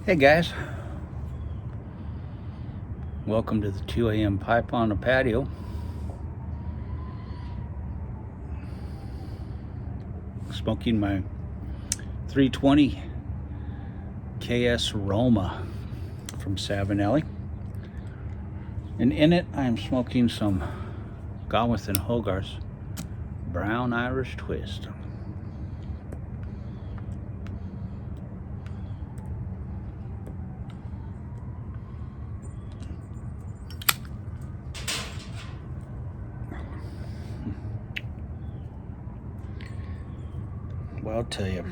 Hey guys, welcome to the 2 a.m. pipe on the patio. Smoking my 320 KS Roma from Savinelli, and in it I am smoking some Gawith and Hogarth's Brown Irish Twist. Well, I'll tell you,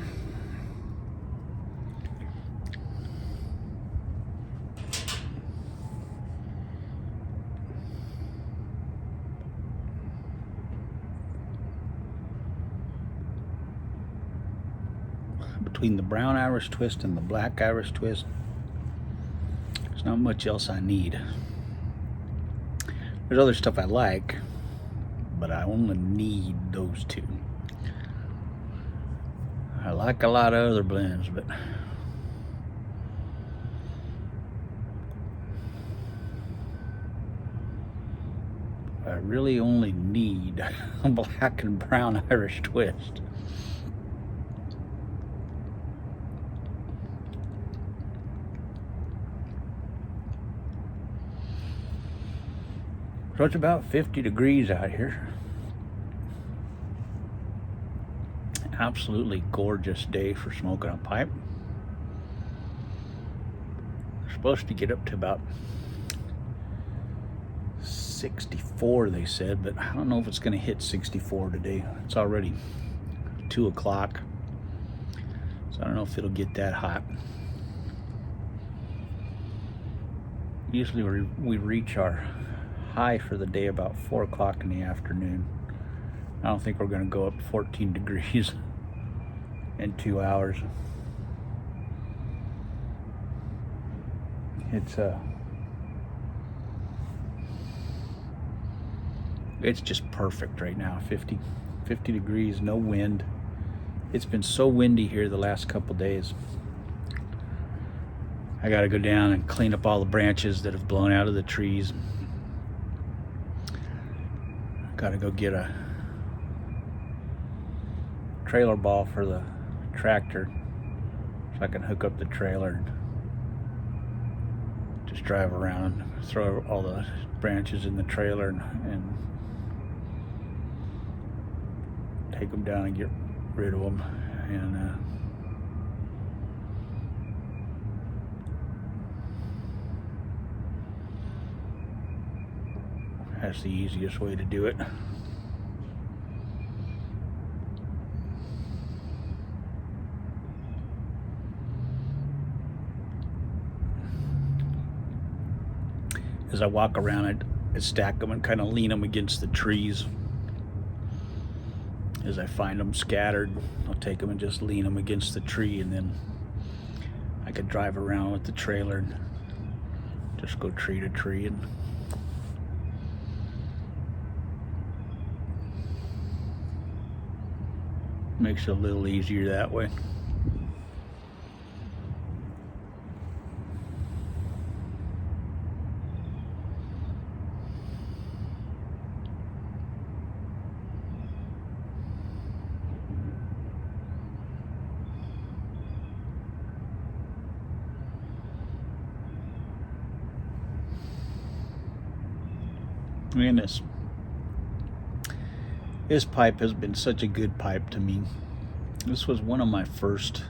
between the Brown Irish Twist and the Black Irish Twist, there's not much else I need. There's other stuff I like, but I only need those two. I like a lot of other blends, but I really only need a Black and Brown Irish Twist. So it's about 50 degrees out here. Absolutely gorgeous day for smoking a pipe. We're supposed to get up to about 64, they said, but I don't know if it's going to hit 64 today. It's already 2 o'clock, so I don't know if it'll get that hot. Usually we reach our high for the day about 4 o'clock in the afternoon. I don't think we're going to go up 14 degrees in 2 hours. It's just perfect right now. 50 degrees, no wind. It's been so windy here the last couple days. I got to go down and clean up all the branches that have blown out of the trees. Got to go get a trailer ball for the tractor so I can hook up the trailer and just drive around and throw all the branches in the trailer and take them down and get rid of them. And that's the easiest way to do it. As I walk around, I stack them and kind of lean them against the trees. As I find them scattered, I'll take them and just lean them against the tree, and then I could drive around with the trailer and just go tree to tree, and makes it a little easier that way. I mean, this pipe has been such a good pipe to me. This was one of my first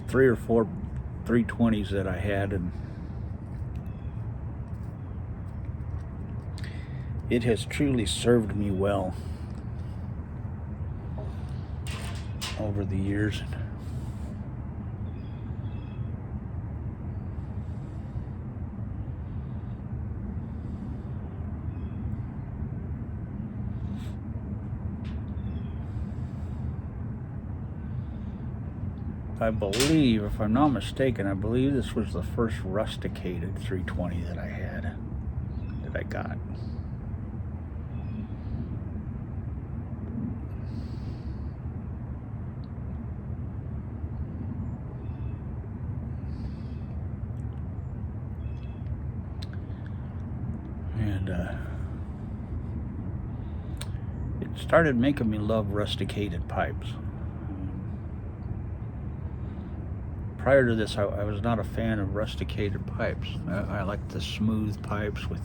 3 or 4 320s that I had, and it has truly served me well. over the years. I believe, if I'm not mistaken, I believe this was the first rusticated 320 that I got. And it started making me love rusticated pipes. Prior to this, I was not a fan of rusticated pipes. I liked the smooth pipes with,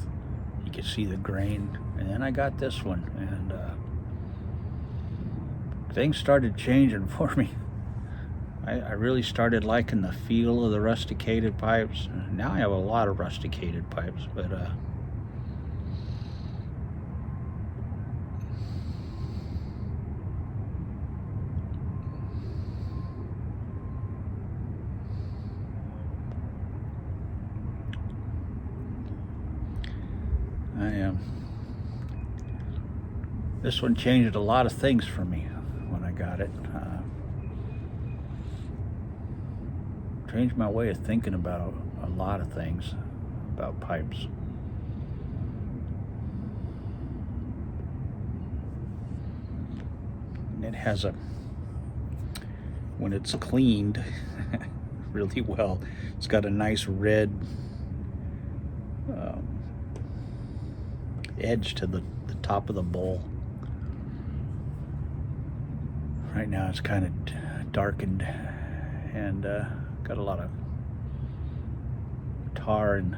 you could see the grain. And then I got this one, and things started changing for me. I really started liking the feel of the rusticated pipes. Now I have a lot of rusticated pipes, but this one changed a lot of things for me when I got it. Changed my way of thinking about a lot of things about pipes. And it has when it's cleaned really well, it's got a nice red edge to the top of the bowl. Right now it's kind of darkened and got a lot of tar, and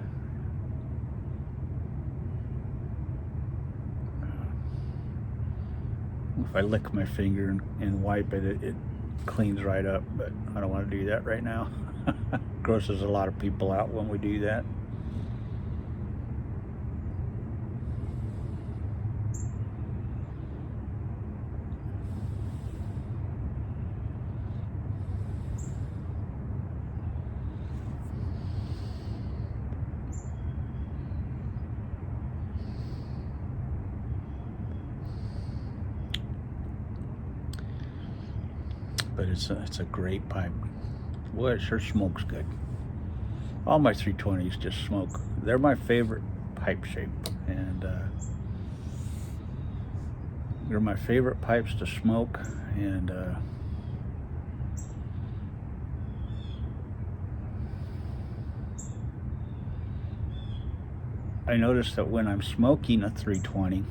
if I lick my finger and wipe it, it cleans right up, but I don't want to do that right now. Grosses a lot of people out when we do that. But it's a great pipe. Well, it sure smokes good. All my 320s just smoke. They're my favorite pipe shape, and they're my favorite pipes to smoke. And I noticed that when I'm smoking a 320,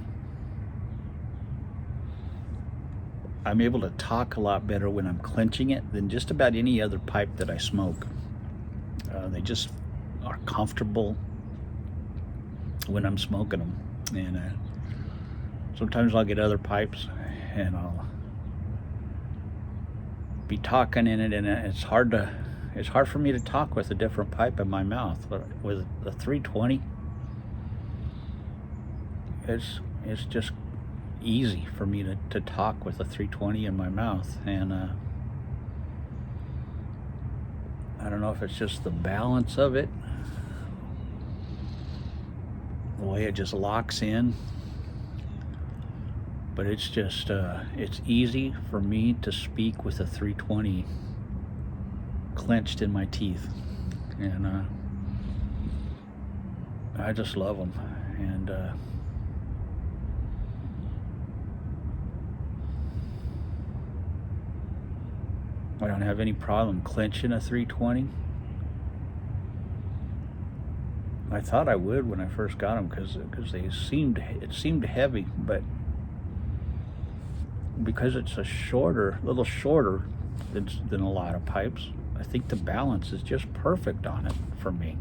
I'm able to talk a lot better when I'm clenching it than just about any other pipe that I smoke. They just are comfortable when I'm smoking them. And sometimes I'll get other pipes and I'll be talking in it, and it's hard for me to talk with a different pipe in my mouth. But with the 320, it's just easy for me to talk with a 320 in my mouth. And I don't know if it's just the balance of it, the way it just locks in, but it's just it's easy for me to speak with a 320 clenched in my teeth. And I just love them. And I don't have any problem clenching a 320. I thought I would when I first got them, because it seemed heavy, but because it's a little shorter than a lot of pipes, I think the balance is just perfect on it for me.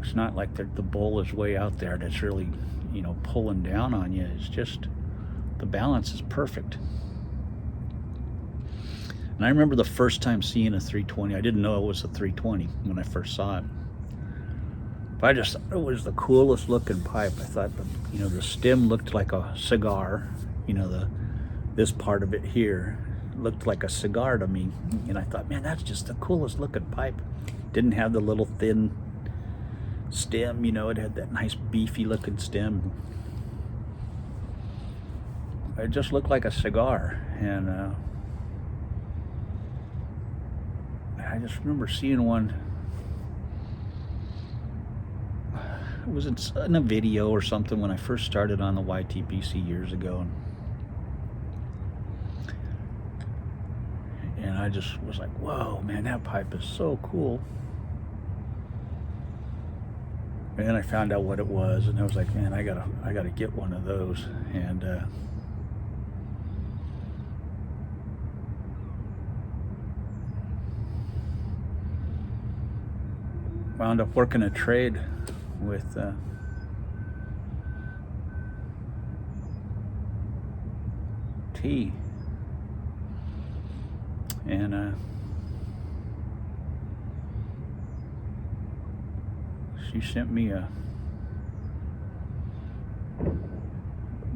It's not like the bowl is way out there that's really, pulling down on you. It's just, the balance is perfect. And I remember the first time seeing a 320, I didn't know it was a 320 when I first saw it. But I just thought it was the coolest looking pipe. I thought, the stem looked like a cigar. The this part of it here looked like a cigar to me, and I thought, man, that's just the coolest looking pipe. Didn't have the little thin stem, you know, it had that nice beefy looking stem. It just looked like a cigar, and I just remember seeing one. It was in a video or something when I first started on the YTPC years ago, and I just was like, whoa, man, that pipe is so cool. And then I found out what it was, and I was like, man, I gotta get one of those. And wound up working a trade with T, and she sent me a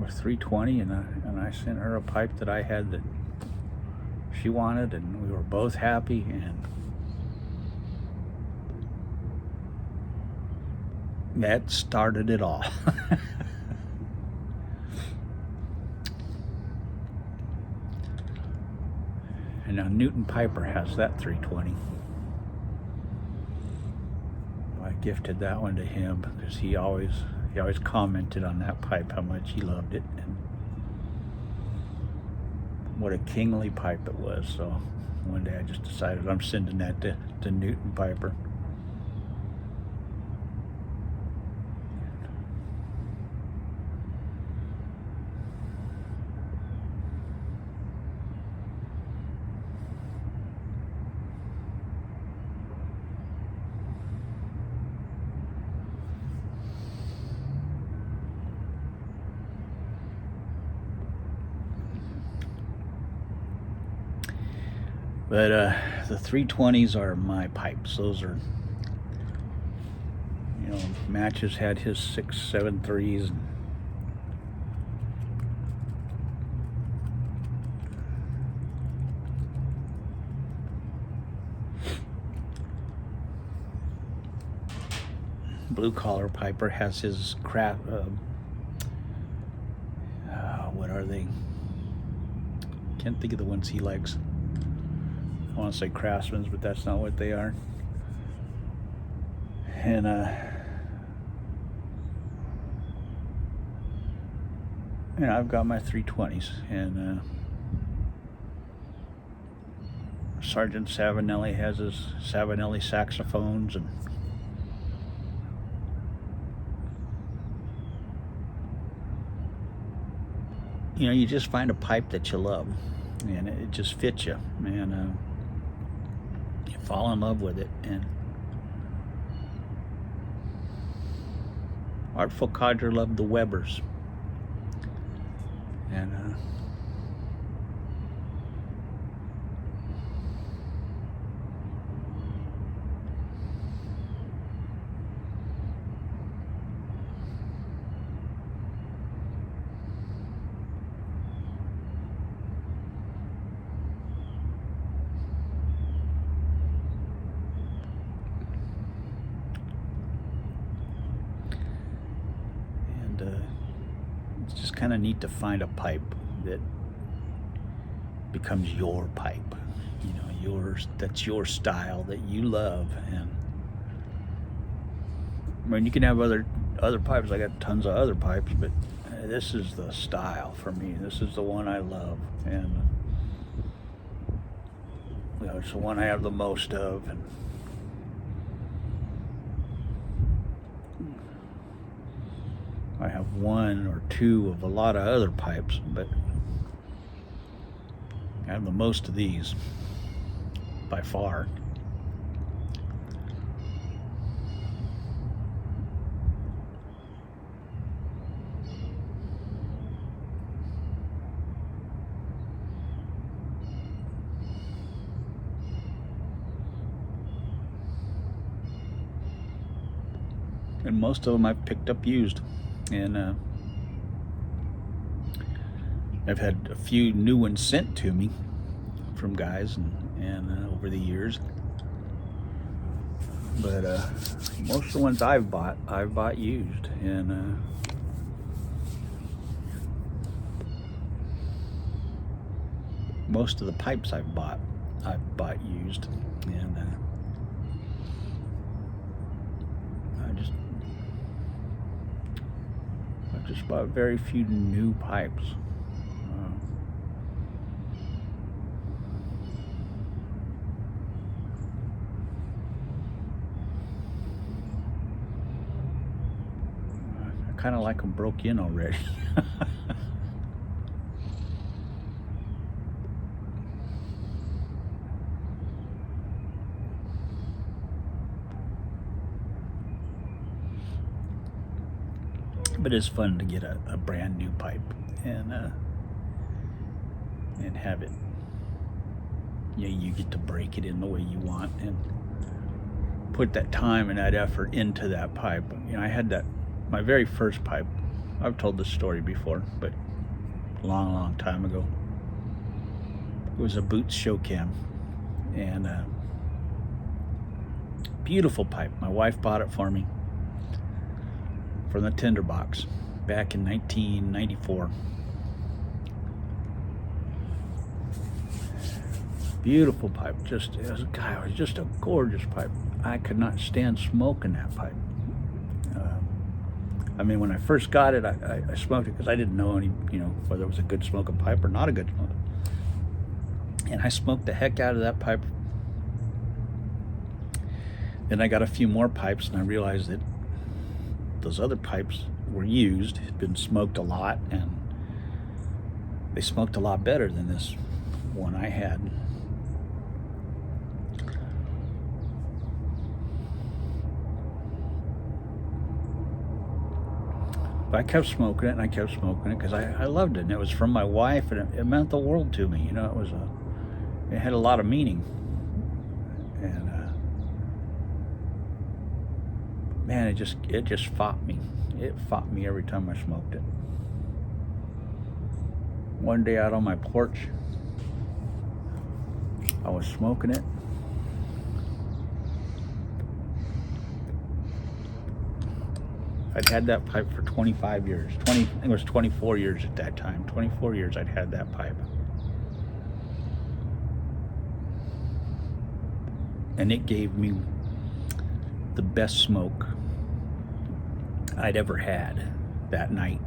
320, and I sent her a pipe that I had that she wanted, and we were both happy, and that started it all. And now Newton Piper has that 320. I gifted that one to him because he always commented on that pipe, how much he loved it and what a kingly pipe it was. So one day I just decided I'm sending that to Newton Piper. But the 320s are my pipes. Those are, you know, Matches had his 673s. Blue Collar Piper has his craft. What are they? Can't think of the ones he likes. I want to say Craftsman's, but that's not what they are. And I've got my 320s, and Sergeant Savinelli has his Savinelli saxophones, and you know, you just find a pipe that you love, and it just fits you, and you fall in love with it. And Artful Codger loved the Webers, it's just kind of neat to find a pipe that becomes your pipe, you know, yours, that's your style that you love. And I mean, you can have other pipes. I got tons of other pipes, but this is the style for me. This is the one I love, and you know, it's the one I have the most of. And I have one or two of a lot of other pipes, but I have the most of these by far. And most of them I've picked up used. And I've had a few new ones sent to me from guys and over the years. But most of the ones I've bought used, and most of the pipes I've bought used, and I've just bought very few new pipes. I kind of like them broke in already. But it's fun to get a brand new pipe and have it. You get to break it in the way you want and put that time and that effort into that pipe. I had my very first pipe. I've told this story before, but a long time ago. It was a Boots show cam, and beautiful pipe. My wife bought it for me from the tinderbox back in 1994. Beautiful pipe. It was just a gorgeous pipe. I could not stand smoking that pipe. When I first got it, I smoked it because I didn't know whether it was a good smoking pipe or not a good smoking. And I smoked the heck out of that pipe. Then I got a few more pipes, and I realized that those other pipes were used, had been smoked a lot, and they smoked a lot better than this one I had. But I kept smoking it, and I kept smoking it because I loved it, and it was from my wife, and it meant the world to me. It had a lot of meaning, and man, it just fought me. It fought me every time I smoked it. One day out on my porch, I was smoking it. I'd had that pipe for 25 years. I think it was 24 years at that time. 24 years I'd had that pipe. And it gave me the best smoke I'd ever had that night.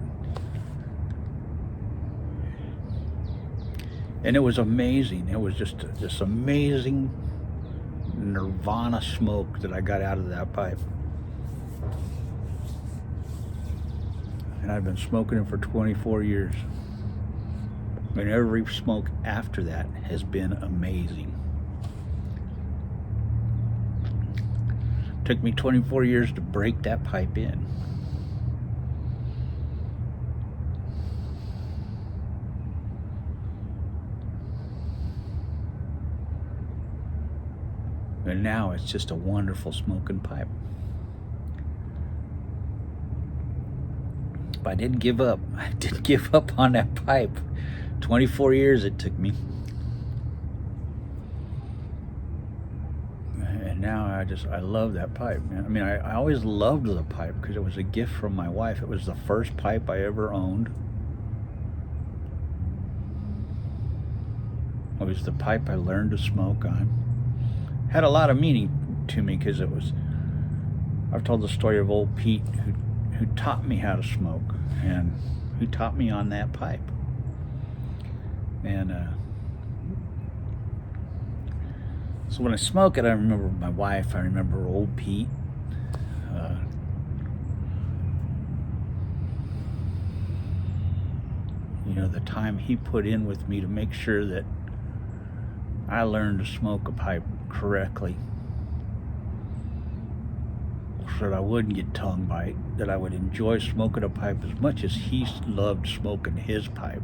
And it was amazing. It was just this amazing nirvana smoke that I got out of that pipe. And I've been smoking it for 24 years. And every smoke after that has been amazing. It took me 24 years to break that pipe in. And now it's just a wonderful smoking pipe. But I didn't give up. I didn't give up on that pipe. 24 years it took me. And now I love that pipe. I always loved the pipe because it was a gift from my wife. It was the first pipe I ever owned. It was the pipe I learned to smoke on. Had a lot of meaning to me because I've told the story of old Pete who taught me how to smoke and who taught me on that pipe. And so when I smoke it, I remember my wife, I remember old Pete. The time he put in with me to make sure that I learned to smoke a pipe correctly, so that I wouldn't get tongue bite, that I would enjoy smoking a pipe as much as he loved smoking his pipe.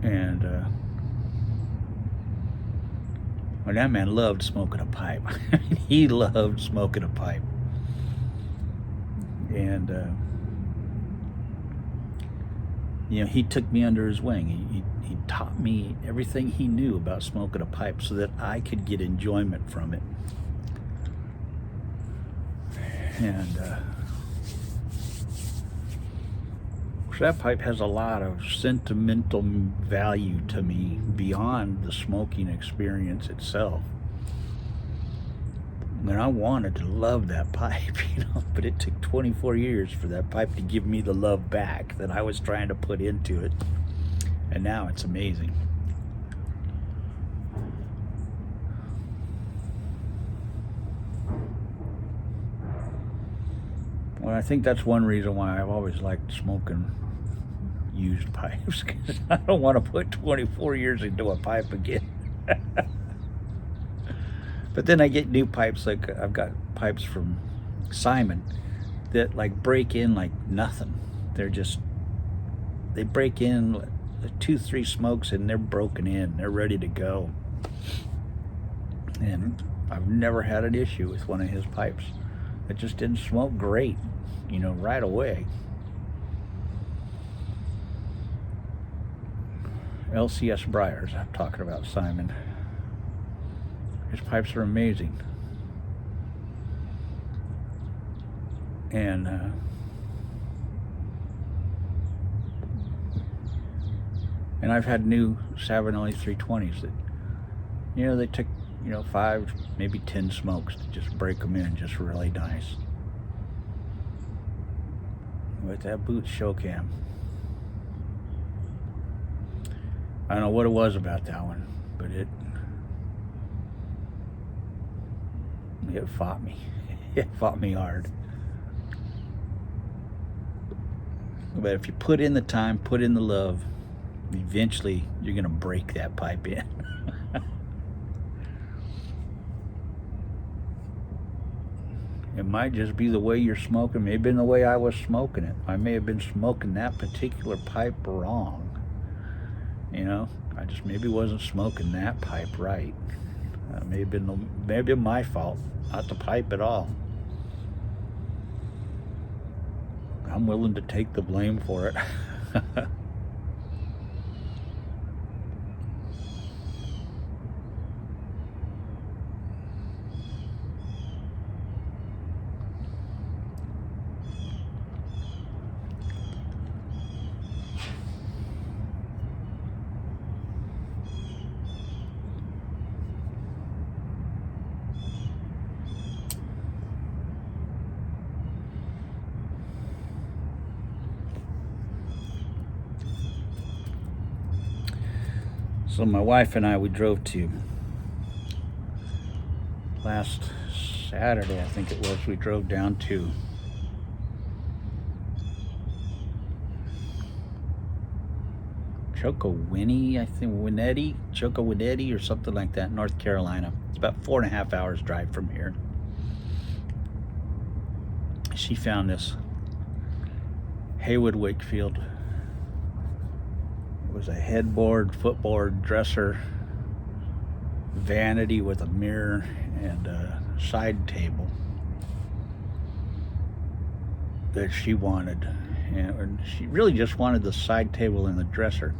And well, that man loved smoking a pipe. He loved smoking a pipe. And You know, he took me under his wing. He taught me everything he knew about smoking a pipe so that I could get enjoyment from it. And so that pipe has a lot of sentimental value to me beyond the smoking experience itself. And I wanted to love that pipe, you know, but it took 24 years for that pipe to give me the love back that I was trying to put into it. And now it's amazing. Well, I think that's one reason why I've always liked smoking used pipes, because I don't want to put 24 years into a pipe again. But then I get new pipes, like I've got pipes from Simon that like break in like nothing. They break in 2-3 smokes and they're broken in, they're ready to go. And I've never had an issue with one of his pipes. It just didn't smoke great, you know, right away. LCS Briars, I'm talking about Simon. His pipes are amazing. And I've had new Savinelli 320s that, you know, they took, you know, 5, maybe 10 smokes to just break them in just really nice. With that boot show cam. I don't know what it was about that one, but it fought me. It fought me hard. But if you put in the time, put in the love, eventually you're gonna break that pipe in. It might just be the way you're smoking, maybe the way I was smoking it. I may have been smoking that particular pipe wrong. You know, I just maybe wasn't smoking that pipe right. Maybe my fault, not the pipe at all. I'm willing to take the blame for it. So my wife and I, we drove to, last Saturday, I think it was, we drove down to Chocowinity or something like that, North Carolina. It's about 4.5 hours drive from here. She found this Haywood Wakefield. It was a headboard, footboard, dresser, vanity with a mirror and a side table that she wanted. And she really just wanted the side table and the dresser.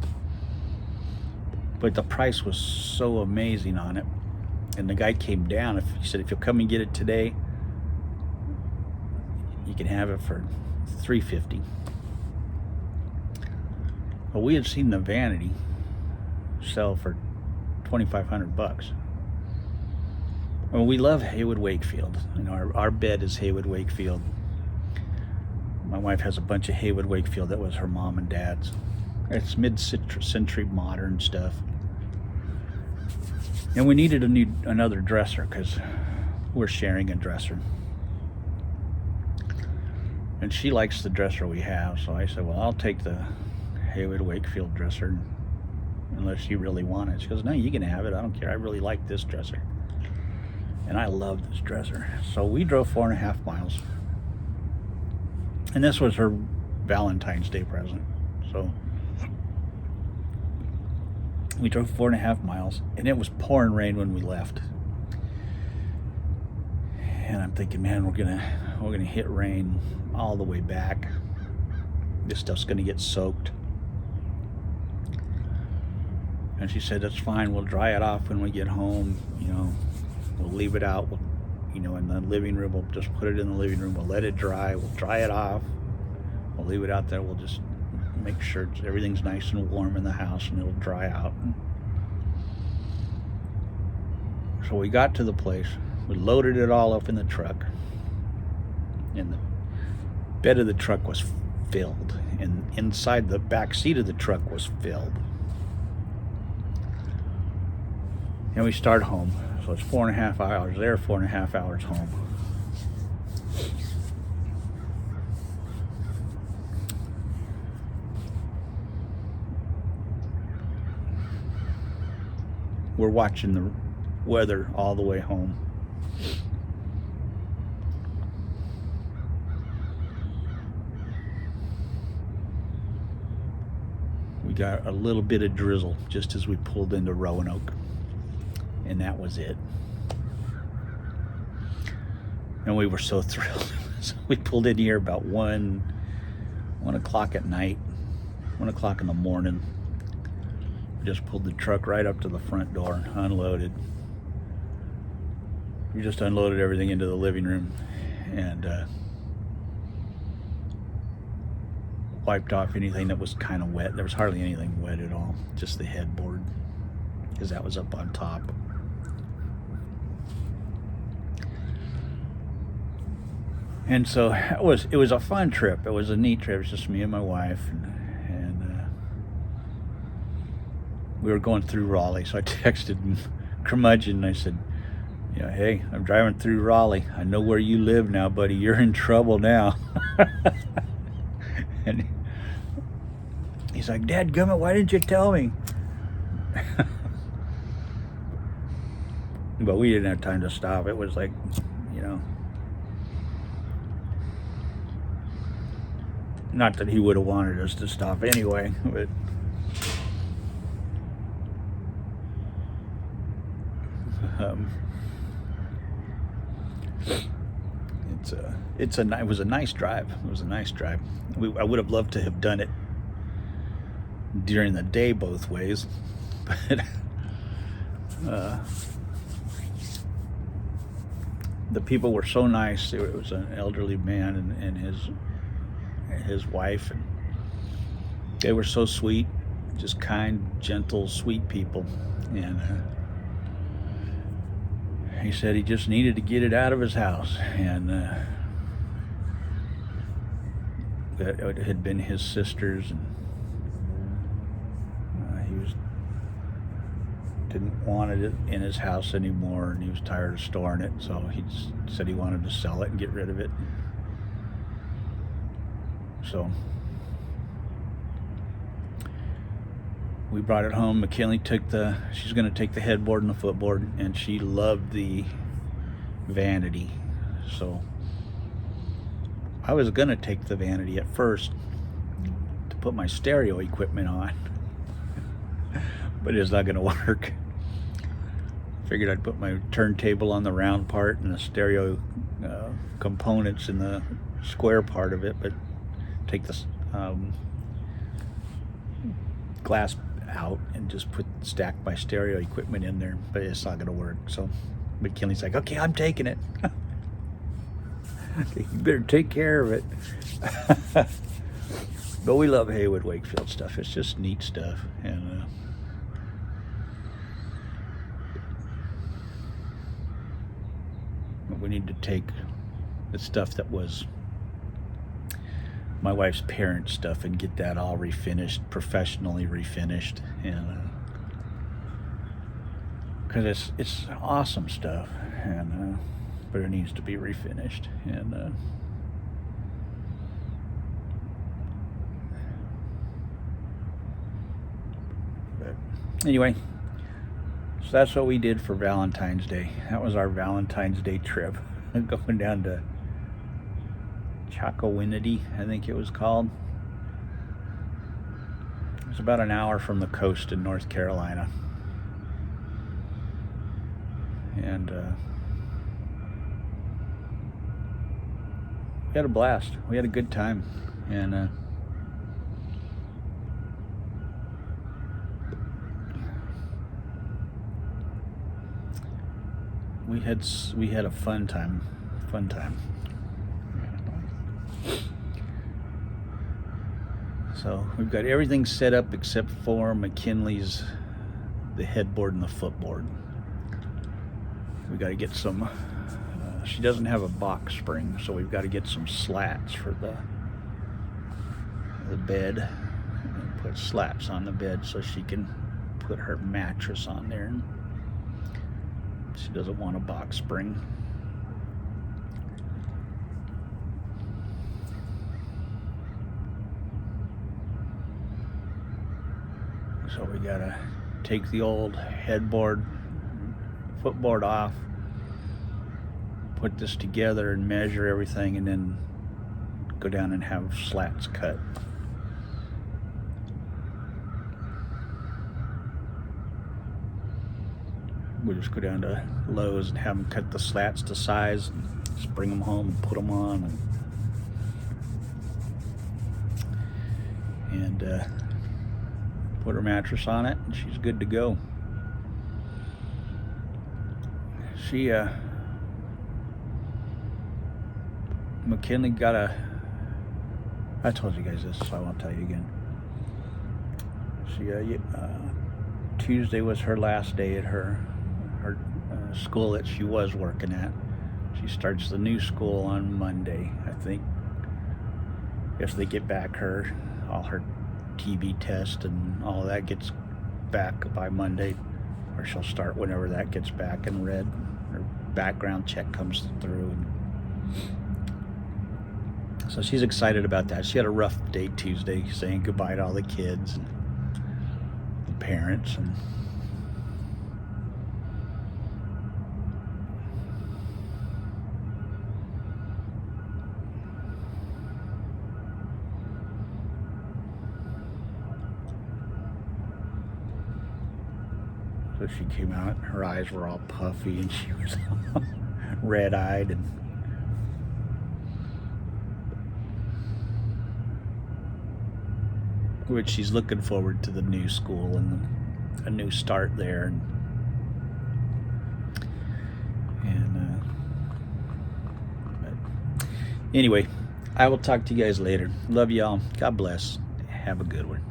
But the price was so amazing on it. And the guy came down. He said, if you'll come and get it today, you can have it for $350. Well, we had seen the vanity sell for $2,500. Well, we love Haywood Wakefield. You know, our bed is Haywood Wakefield. My wife has a bunch of Haywood Wakefield that was her mom and dad's. It's mid-century modern stuff. And we needed another dresser because we're sharing a dresser. And she likes the dresser we have, so I said, well, I'll take the Haywood Wakefield dresser unless you really want it. She goes, no, you can have it. I don't care. I really like this dresser. And I love this dresser. So we drove 4.5 miles. And this was her Valentine's Day present. So we drove 4.5 miles, and it was pouring rain when we left. And I'm thinking, man, we're gonna hit rain all the way back. This stuff's gonna get soaked. And she said, that's fine, we'll dry it off when we get home, we'll leave it out, in the living room, we'll just put it in the living room, we'll let it dry, we'll dry it off, we'll leave it out there, we'll just make sure everything's nice and warm in the house and it'll dry out. So we got to the place, we loaded it all up in the truck, and the bed of the truck was filled, and inside the back seat of the truck was filled. And we start home. So it's 4.5 hours there, 4.5 hours home. We're watching the weather all the way home. We got a little bit of drizzle just as we pulled into Roanoke. And that was it. And we were so thrilled. So we pulled in here about 1 o'clock at night, 1 o'clock in the morning. We just pulled the truck right up to the front door, unloaded. We just unloaded everything into the living room and wiped off anything that was kind of wet. There was hardly anything wet at all, just the headboard, because that was up on top. And so it was a fun trip. It was a neat trip. It was just me and my wife, and we were going through Raleigh. So I texted Curmudgeon and I said, hey, I'm driving through Raleigh. I know where you live now, buddy. You're in trouble now. And he's like, Dadgummit, why didn't you tell me? But we didn't have time to stop. It was like, not that he would have wanted us to stop anyway, but it was a nice drive. It was a nice drive. I would have loved to have done it during the day both ways, but the people were so nice. It was an elderly man and his wife, and they were so sweet, just kind, gentle, sweet people. And he said he just needed to get it out of his house, and that it had been his sister's, and he didn't want it in his house anymore, and he was tired of storing it, so he just said he wanted to sell it and get rid of it. So we brought it home. McKinley she's going to take the headboard and the footboard, and she loved the vanity. So I was going to take the vanity at first to put my stereo equipment on, but it's not going to work. Figured I'd put my turntable on the round part and the stereo components in the square part of it, but take this glass out and just stack my stereo equipment in there, but it's not gonna work. So McKinley's like, okay, I'm taking it. You better take care of it. But we love Haywood Wakefield stuff. It's just neat stuff. And we need to take the stuff that was my wife's parents' stuff and get that all refinished, professionally refinished, and because it's awesome stuff, and but it needs to be refinished. And but anyway, so that's what we did for Valentine's Day. That was our Valentine's Day trip, going down to Chocowinity, I think it was called. It was about an hour from the coast in North Carolina. And we had a blast. We had a good time. And we had a fun time. So we've got everything set up except for McKinley's, the headboard and the footboard. We got to get some. She doesn't have a box spring, so we've got to get some slats for the bed. And put slats on the bed so she can put her mattress on there. And she doesn't want a box spring. So we gotta take the old headboard, footboard off, put this together and measure everything, and then go down and have slats cut. We'll just go down to Lowe's and have them cut the slats to size, and just bring them home and put them on, and put her mattress on it, and she's good to go. She McKinley got I told you guys this, so I won't tell you again. She Tuesday was her last day at her school that she was working at. She starts the new school on Monday, I think. If they get back all her TB test and all of that gets back by Monday, or she'll start whenever that gets back and her background check comes through. So she's excited about that. She had a rough day Tuesday, saying goodbye to all the kids and the parents, and so she came out, her eyes were all puffy and she was red-eyed, and which she's looking forward to the new school and a new start there, but anyway, I will talk to you guys later. Love y'all. God bless. Have a good one.